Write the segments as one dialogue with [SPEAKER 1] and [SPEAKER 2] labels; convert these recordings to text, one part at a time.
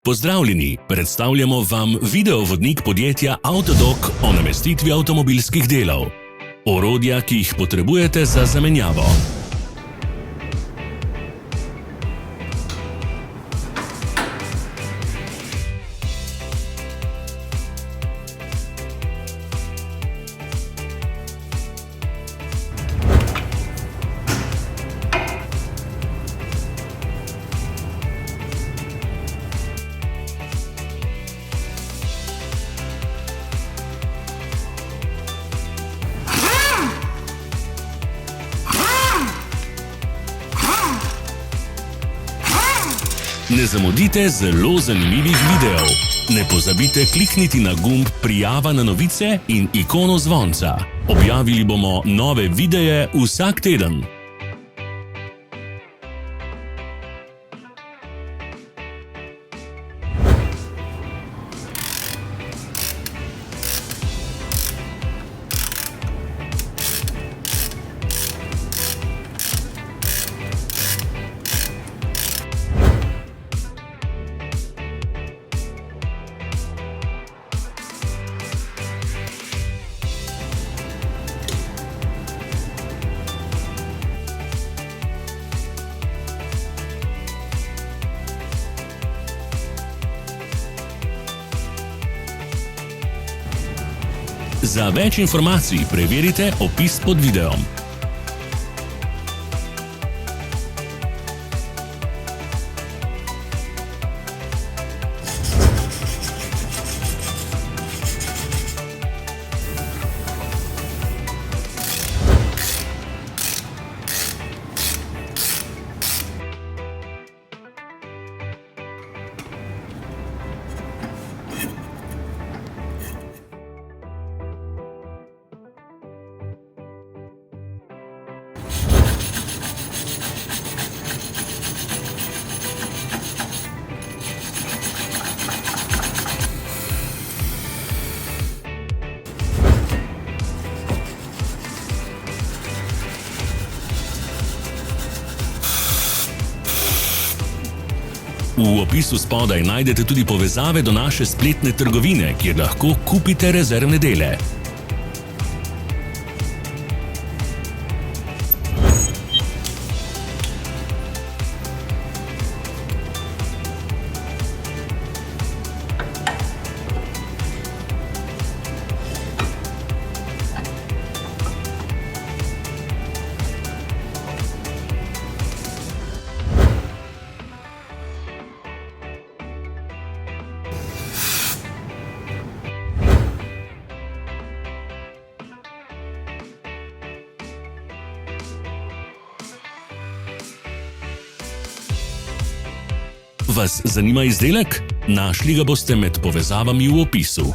[SPEAKER 1] Pozdravljeni, predstavljamo vam videovodnik podjetja Avtodok o namestitvi avtomobilskih delov. Orodja, ki jih potrebujete za zamenjavo. Ne zamudite zelo zanimivih videov. Ne pozabite klikniti na gumb Prijava na novice in ikono zvonca. Objavili bomo nove videe vsak teden. Za več informacij preverite opis pod videom. V opisu spodaj najdete tudi povezave do naše spletne trgovine, kjer lahko kupite rezervne dele. Vas zanima izdelek? Našli ga boste med povezavami v opisu.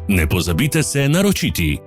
[SPEAKER 1] Ne pozabite se naročiti.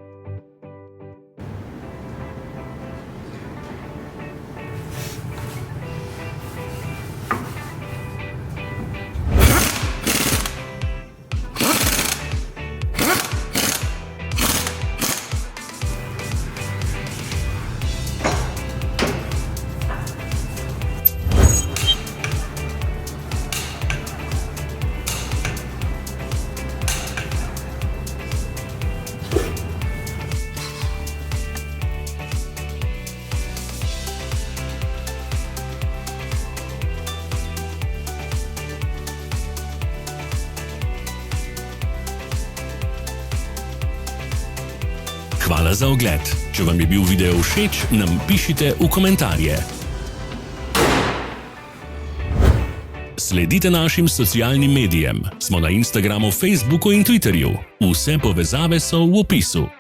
[SPEAKER 1] Hvala za ogled. Če vam je bil video všeč, nam pišite v komentarje. Sledite našim socialnim medijem. Smo na Instagramu, Facebooku in Twitterju. Vse povezave so v opisu.